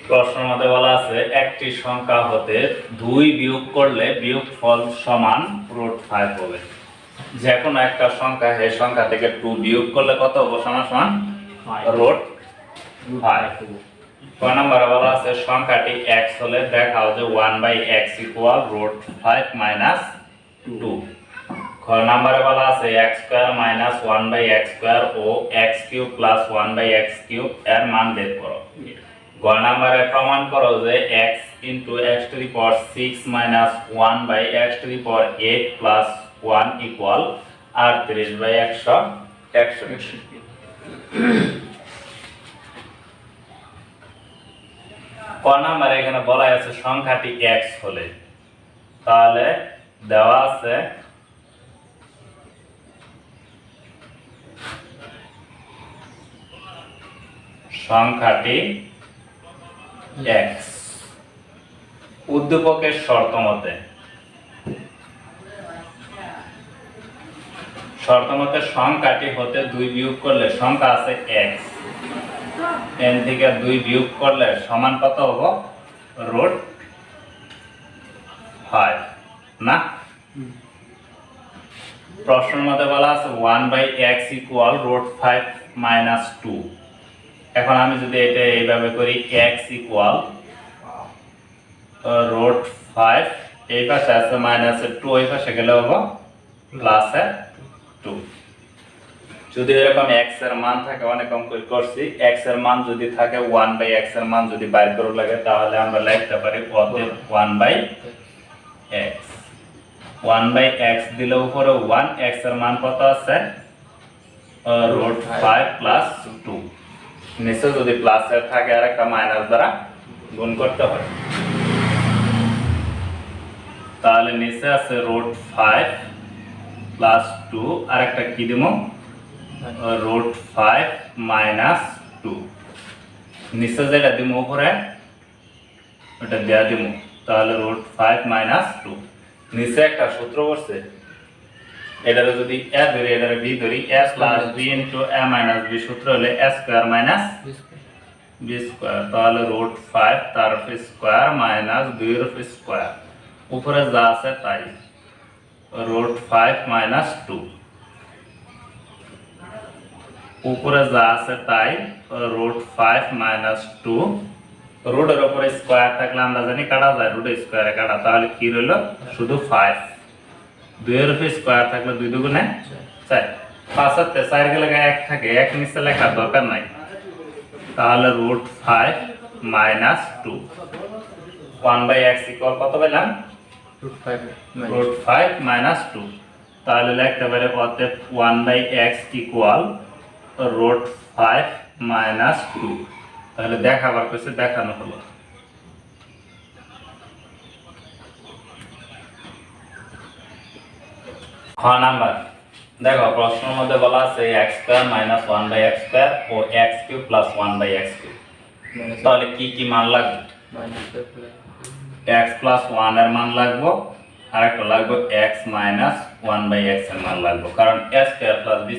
প্রশ্নের মধ্যে বলা আছে একটি সংখ্যা হতে 2 বিয়োগ করলে বিয়োগফল সমান √5 হবে। যে কোনো একটা সংখ্যা এই সংখ্যা থেকে 2 বিয়োগ করলে কত হবে? সমান সমান √5। কয় নম্বরে বলা আছে সংখ্যাটি x হলে দেখাও যে 1/x = √5 - 2। খ নম্বরে বলা আছে x² - 1/x² ও x³ + 1/x³ এর মান বের করো। গ নম্বরে প্রমাণ করো যে x * x⁶ - 1/x⁸ + 1 = 38/100। ক নম্বরে এখানে বলা আছে সংখ্যাটি x হলে, তাহলে দেওয়া আছে সংখ্যাটি x উদ্দীপকের শর্ত মতে সংখ্যাটি হতে 2 বিয়োগ করলে সংখ্যা আছে x, n থেকে 2 বিয়োগ করলে সমান কত হবে? √5 না। প্রশ্নের মধ্যে বলা আছে 1/x = √5 - 2। এখন আমি যদি এটা এইভাবে করি x = √5, এই পাশে আছে -2, ওই পাশে গেলে হবে +2। যদি এরকম x এর মান থাকে, অনেক অঙ্ক করছি, x এর মান যদি থাকে 1/x এর মান যদি বাইর করা লাগে তাহলে আমরা লিখতে পারি অতএব 1/x 1/x দিলে উপরে 1, x এর মান কত আছে? √5 + 2। নিচে যদি প্লাস এর থাকে আর একটা মাইনাস দ্বারা গুণ করতে হয়, তাহলে নিচে আছে √5 + 2, আর একটা কি দিব? √5 - 2। নিচে যেটা দিব উপরে ওটা দেয়া দিব, তাহলে √5 - 2। নিচে একটা সূত্র বসছে, এটারে যদি a ধরি এটারে b ধরি, a + b * a - b সূত্র হলে a² - b², তাহলে √5 তার স্কয়ার - 2 এর স্কয়ার, উপরে যা আছে তাই, √5 - 2, উপরে যা আছে তাই, √5 - 2, রুটের উপরে স্কয়ার থাকলে আমরা জানি কাটা যায়, রুটের স্কয়ারে কাটা, তাহলে কি রইল? শুধু 5। 2 এর স্কয়ার থাকলে 2 দুগুণে 4, 5 আর 4 গেলে 1 থাকে, 1 নিচে লেখার দরকার নাই, তাহলে √5 - 2। 1/x = কত পেলাম? √5 - 2। তাহলে লিখতে পারি অতএব 1/x = √5 - 2। তাহলে দেখাবার কিছু দেখানো হলো। খ নাম্বার দেখো, প্রশ্নের মধ্যে বলা আছে x² - 1/x² ও x³ + 1/x³। তাহলে কি কি মান লাগবে? x + 1 এর মান লাগবে, আর একটা লাগবে x - 1/x এর মান লাগবে, কারণ a² + b²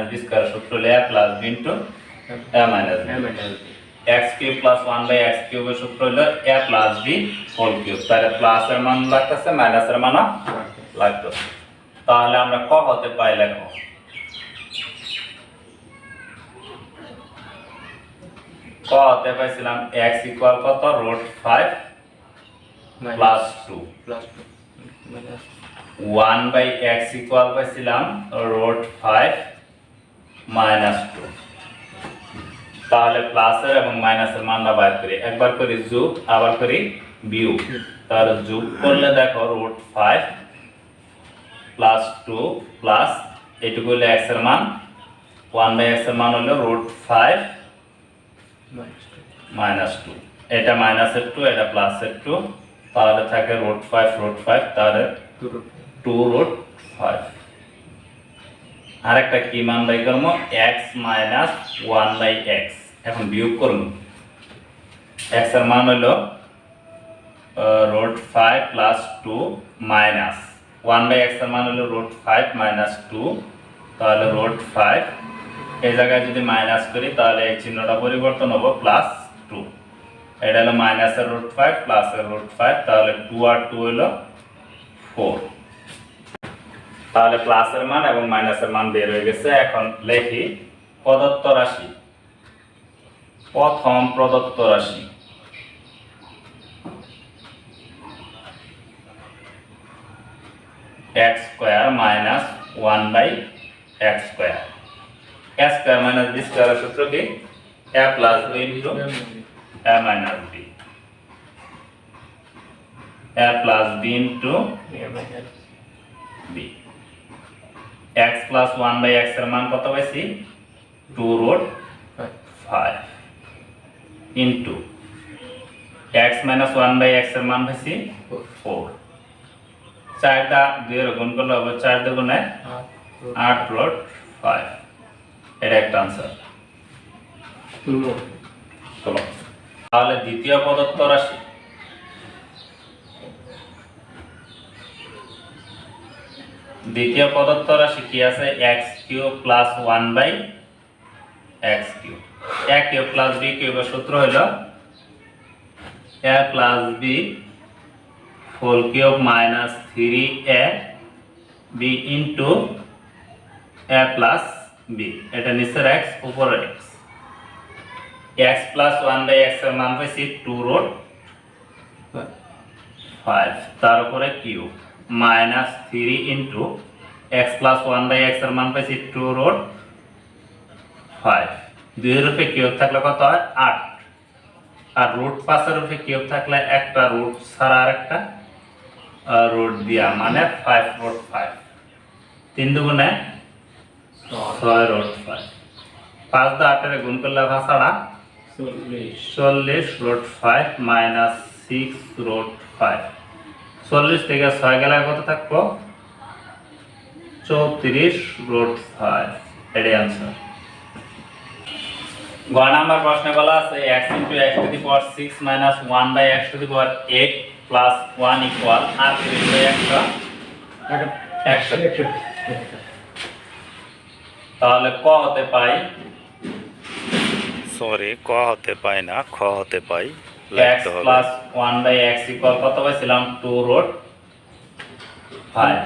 - b² সূত্র হলো a + b * a - b। x³ + 1/x³ এর সূত্র হলো a + b ^3। তাহলে প্লাস এর মান লাগতেছে, মাইনাস এর মানও লাগতেছে। তাহলে আমরা ক হতে পাই লিখব, ক হতে পাইছিলাম x = কত? √5 + 2, 1/x = পাইছিলাম √5 - 2। তাহলে প্লাসের এবং মাইনাসের মানটা বাইর করি, একবার করি যোগ, আবার করি বিয়োগ। তাহলে যোগ করলে দেখো √5 + 2 প্লাস এইটুকু হলো x এর মান, 1/x এর মান হলো √5 - 2। এটা মাইনাসের 2, এটা প্লাসের 2, তাহলে থাকে √5, তাহলে 2√5। আরেকটা কি মান বাই করব? x - 1/x। এখন বিয়োগ করব, x এর মান হলো √5 + 2 মাইনাস 1/x এর মান হলো √5 - 2, তাহলে √5, এই জায়গায় যদি মাইনাস করি তাহলে এই চিহ্নটা পরিবর্তন হবে +2। এটা হলো মাইনাসের রুট 5 প্লাসের রুট 5, তাহলে 2 আর 2 হলো 4। তাহলে প্লাসের মান এবং মাইনাসের মান বের হয়ে গেছে। এখন লিখি প্রদত্ত রাশি। প্রথম প্রদত্ত রাশি x square minus 1 by x square. a square minus b স্কয়ারের সূত্র কি? a plus b into a minus b, a plus b into b। x plus 1 by x এর মান কত পাইছি? 2 root 5 into x minus 1 by x এর মান পাইছি 4। 4টা 2 এর গুণ করলে হবে 4 দুগুণে 8 রুট 5। এটা একটা आंसर। চলো তাহলে দ্বিতীয় প্রদত্ত রাশি। দ্বিতীয় প্রদত্ত রাশি কি আছে? x cube plus 1 by x cube. a cube plus b কিউবের সূত্র হলো a plus b whole cube minus 3a b into a plus b। এটা নিচের x উপরের x। x plus 1 by x এর মান পাইছি 2 রুট 5, তার উপরে cube minus 3 into x plus 1 by x এর মান পাইছি 2 রুট 5। 2 এর উপরে কিউব থাকলে কত হয়? 8। আর রুট 5 এর উপরে কিউব থাকলে একটা রুট ছাড়া আরেকটা রুট দিয়া মানে 5 রুট 5। 3 দুগুণে 6 রুট 5। 5 দা 8 এর গুণ করলে ভাষাড়া 40 রুট 5 মাইনাস 6 রুট 5। 40 থেকে 6 গেলে কত থাকবো? 34 রুট 5। এটাই आंसर। গ নাম্বার প্রশ্নে বলা আছে x into x to the power 6 minus 1 by x to the power 8 plus 1 equal r to the x। তাহলে ক হতে পাই, সরি ক হতে পাই না, খ হতে পাই। x plus 1 by x equal কত পাইছিলাম? 2 root 5।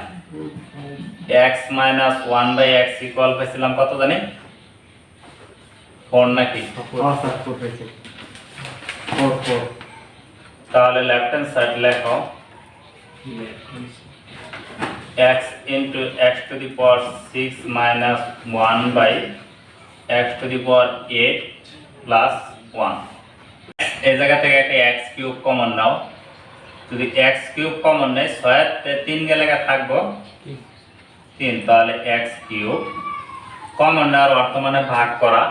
x minus 1 by x equal পাইছিলাম কত জানি? 4 নাকি? তাহলে লেফট হ্যান্ড সাইড লেখো x into x to the power 6 minus 1 by x to the power 8 plus 1। এই জায়গা থেকে একটা x কিউব কমন নাও। যদি x কিউব কমন নেই 6 তে 3 গেলে থাকবো 3, তাহলে x কিউব কমন নেওয়ার অর্থ মানে ভাগ করা।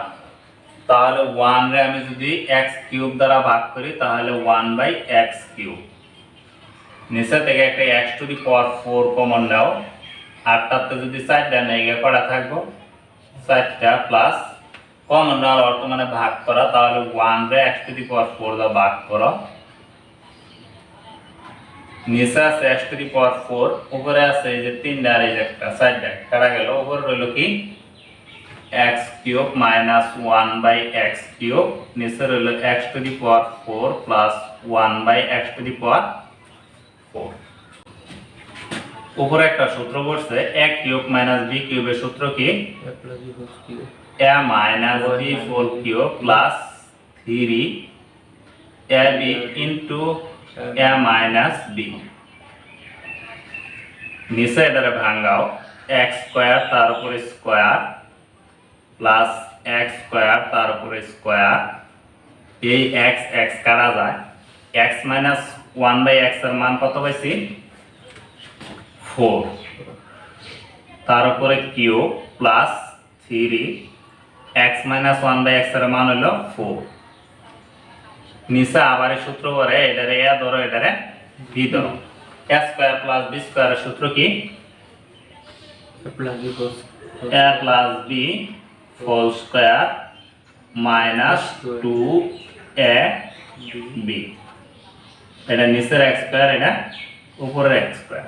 তাহলে 1 রে আমি যদি x কিউব দ্বারা ভাগ করি তাহলে 1 বাই x কিউব। নিচে থেকে একটা x to the power 4 common নাও। 8টাতে যদি 4টা নেই কটা থাকবো? 4টা প্লাস কমন নেওয়ার অর্থ মানে ভাগ করা। তাহলে 1 রে x টু দি পাওয়ার 4 দ্বারা ভাগ করো। নিচে আছে x টু দি পাওয়ার 4, উপরে আছে এই যে 3টা আর এই যে একটা 4টা কাটা গেল। উপরে রইল কি? x cube minus 1 by x cube. নিচে রইল x to the power 4 plus 1 by x to the power 4। উপরে একটা সূত্র বলছে a কিউব মাইনাস b কিউবের সূত্র কি? a minus b whole cube plus 3ab into a minus b। নিচে এটারে ভাঙাও x স্কয়ার তার উপরে স্কয়ার প্লাস x স্কয়ার তার উপরে স্কয়ার। এই x x কাটা যায়। x মাইনাস 1 বাই x এর মান কত পাইছি? 4। তার উপরে cube plus 3 x minus 1 by x এর মান হলো 4। নিচে আবার সূত্র করে এটারে a ধরো এটারে b ধরো। a স্কয়ার প্লাস b স্কয়ারের সূত্র কি? a plus b whole square minus 2ab। এটা নিচের x স্কয়ার, এটা উপরের x স্কয়ার।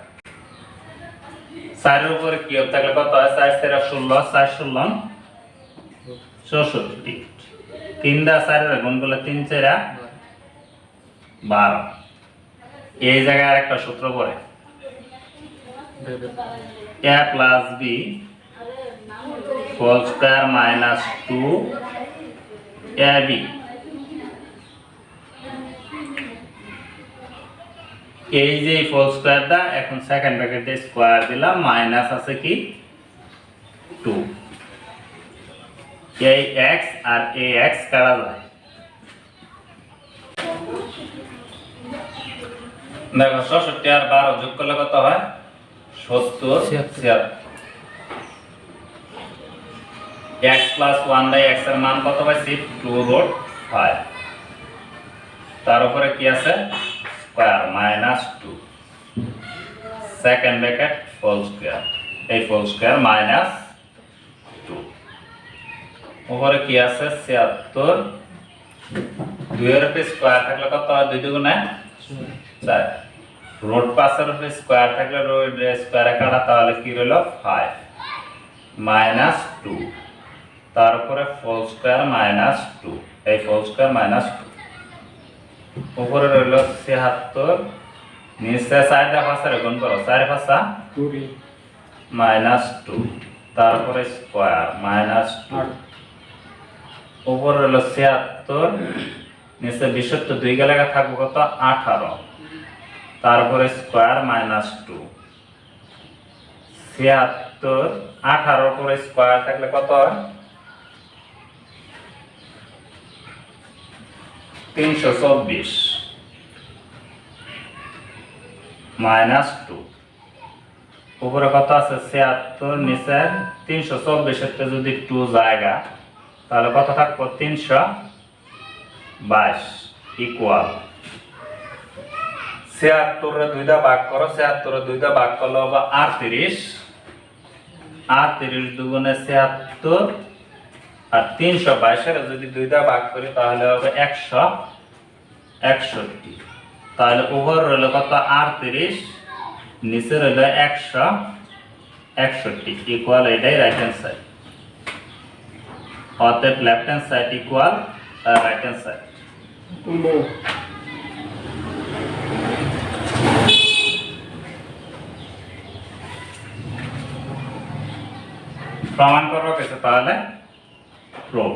4 এর উপরে কিউব থাকলে কত হয়? 4 * 16, 4 * 16 64। 3 দা 4 এর গুণ করলে 3 * 4 12 এই জায়গায় আরেকটা সূত্র পড়ে a plus b whole square minus 2ab এই যে হোল স্কয়ারটা এখন সেকেন্ড ব্র্যাকেটে স্কয়ার দিলাম মাইনাস আছে কি 2 এই x আর ax কাটা যায় দেখো 66 আর 12 যোগ করলে কত হয় 70 x plus 1 by x এর মান কত পাইছি 2 root 5 তার উপরে কি আছে square minus 2 second bracket whole square এই হোল স্কয়ার মাইনাস 2 উপরে কি আছে 76 2 এর উপরে স্কয়ার থাকলে কত হয় 2 দুগুণে 4 রুট 5 এর উপরে স্কয়ার থাকলে রুট স্কয়ারে কাটা তাহলে কি হলো 5 মাইনাস 2 তারপরে হোল স্কয়ার মাইনাস 2 এই হোল স্কয়ার মাইনাস 2 উপরে রইল 76 নিচে 4 দা পাশে গুণ করো 4 পাশা 20 মাইনাস 2 তারপরে স্কয়ার মাইনাস 2 উপরে রইল 76 নিচে 72 দুই গেলে থাকবে কত 18 তারপরে স্কয়ার মাইনাস 2 76 18 উপরে স্কয়ার থাকলে কত হয় 324 মাইনাস 2 উপরে কত আছে 76 নিচে 324 এর যদি 2 জায়গা তাহলে কত থাকবে 322 ইকুয়াল 76 এর 2 দা ভাগ করো 76 এর 2 দা ভাগ করলে হবে 38 38 দুগুণে 76 আর 322 এর যদি 2 দা ভাগ করি তাহলে হবে 161 তাহলে ওভার রইল কত 38 নিচে রইল 161 ইকুয়াল এটাই রাইট হ্যান্ড সাইড অতএব left hand side equal right hand side প্রমাণ করবো কিছু তাহলে প্রুফ